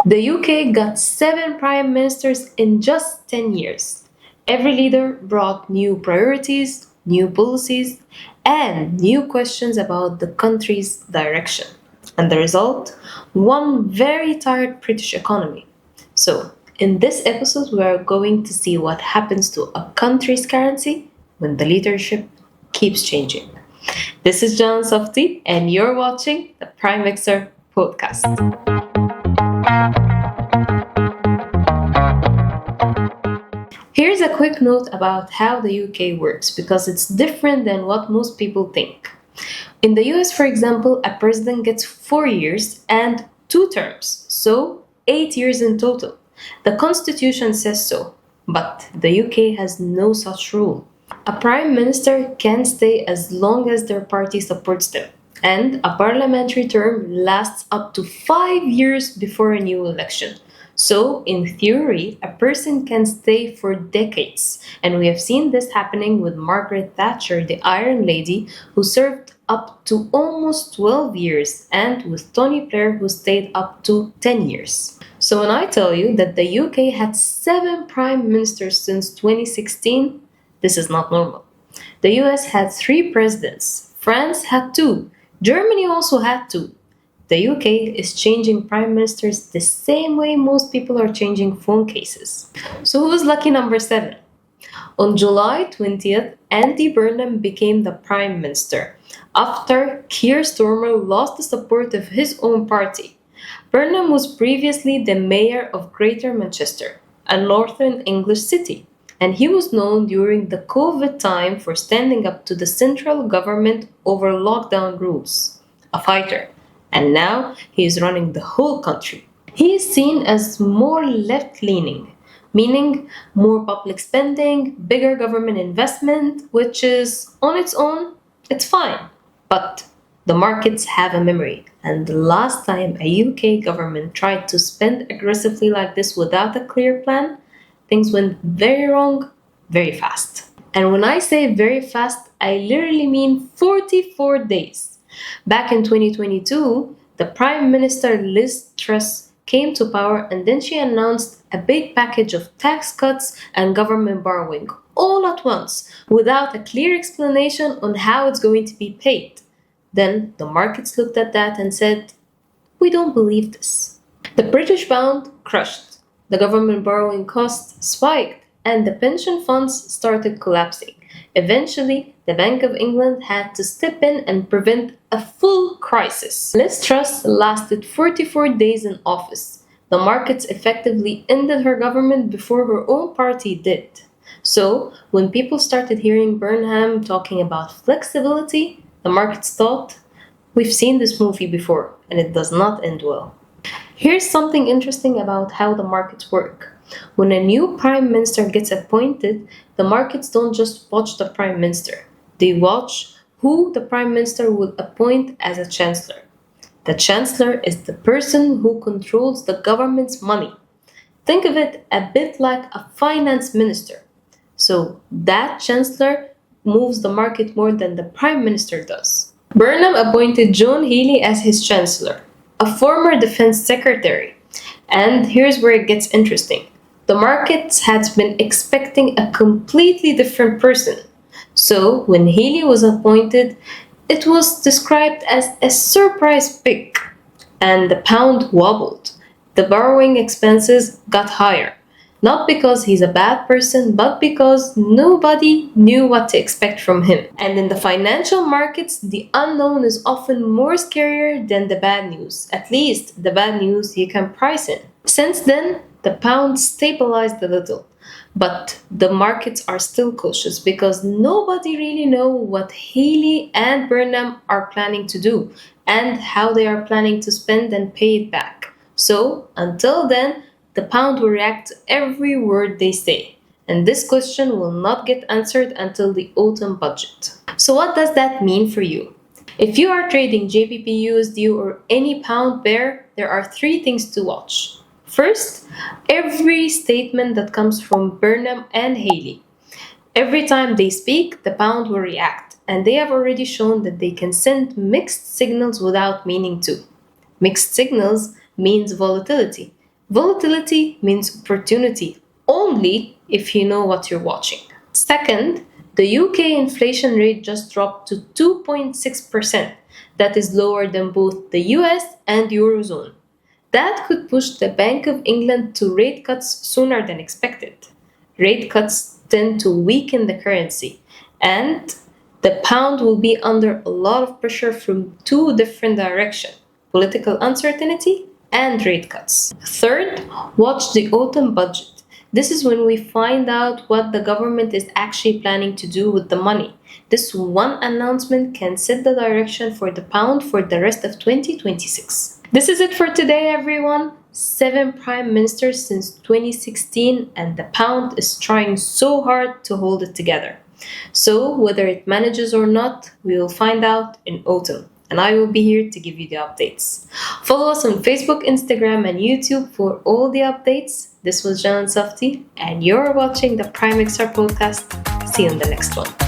The UK got 7 prime ministers in just 10 years. Every leader brought new priorities, new policies, and new questions about the country's direction. And the result? One very tired British economy. So, in this episode, we are going to see what happens to a country's currency when the leadership keeps changing. This is John Softy, and you're watching the Primexar podcast. Here's a quick note about how the UK works because it's different than what most people think. In the US, for example, a president gets 4 years and 2 terms, so 8 years in total. The constitution says so, but the UK has no such rule. A prime minister can stay as long as their party supports them, and a parliamentary term lasts up to 5 years before a new election. So, in theory, a person can stay for decades, and we have seen this happening with Margaret Thatcher, the Iron Lady, who served up to almost 12 years, and with Tony Blair, who stayed up to 10 years. So, when I tell you that the UK had 7 prime ministers since 2016, this is not normal. The US had 3 presidents, France had 2, Germany also had 2. The UK is changing prime ministers the same way most people are changing phone cases. So who's lucky number 7? On July 20th, Andy Burnham became the prime minister after Keir Starmer lost the support of his own party. Burnham was previously the mayor of Greater Manchester, a northern English city, and he was known during the COVID time for standing up to the central government over lockdown rules. A fighter. And now he is running the whole country. He is seen as more left-leaning, meaning more public spending, bigger government investment, which is on its own, it's fine. But the markets have a memory, and the last time a UK government tried to spend aggressively like this without a clear plan, things went very wrong, very fast. And when I say very fast, I literally mean 44 days. Back in 2022, the Prime Minister Liz Truss came to power and then she announced a big package of tax cuts and government borrowing all at once without a clear explanation on how it's going to be paid. Then the markets looked at that and said, "We don't believe this." The British pound crushed, the government borrowing costs spiked, and the pension funds started collapsing. Eventually, the Bank of England had to step in and prevent a full crisis. Liz Truss lasted 44 days in office. The markets effectively ended her government before her own party did. So, when people started hearing Burnham talking about flexibility, the markets thought, "We've seen this movie before, and it does not end well." Here's something interesting about how the markets work. When a new prime minister gets appointed, the markets don't just watch the prime minister. They watch who the prime minister will appoint as a chancellor. The chancellor is the person who controls the government's money. Think of it a bit like a finance minister. So that chancellor moves the market more than the prime minister does. Burnham appointed John Healey as his chancellor, a former defense secretary. And here's where it gets interesting. The markets had been expecting a completely different person. So when Healey was appointed, it was described as a surprise pick. And the pound wobbled. The borrowing expenses got higher. Not because he's a bad person, but because nobody knew what to expect from him. And in the financial markets, the unknown is often more scarier than the bad news. At least the bad news you can price in. Since then, the pound stabilized a little. But the markets are still cautious because nobody really knows what Healey and Burnham are planning to do and how they are planning to spend and pay it back. So, until then, the pound will react to every word they say. And this question will not get answered until the autumn budget. So what does that mean for you? If you are trading JPP-USD or any pound pair, there are 3 things to watch. First, every statement that comes from Burnham and Healey. Every time they speak, the pound will react, and they have already shown that they can send mixed signals without meaning to. Mixed signals means volatility. Volatility means opportunity only if you know what you're watching. Second, the UK inflation rate just dropped to 2.6%. That is lower than both the US and Eurozone. That could push the Bank of England to rate cuts sooner than expected. Rate cuts tend to weaken the currency, and the pound will be under a lot of pressure from two different directions: political uncertainty and rate cuts. Third, watch the autumn budget. This is when we find out what the government is actually planning to do with the money. This one announcement can set the direction for the pound for the rest of 2026. This is it for today, everyone. 7 prime ministers since 2016, and the pound is trying so hard to hold it together. So, whether it manages or not, we will find out in autumn, and I will be here to give you the updates. Follow us on Facebook, Instagram, and YouTube for all the updates. This was Janan Safti, and you're watching the Primexar podcast. See you on the next one.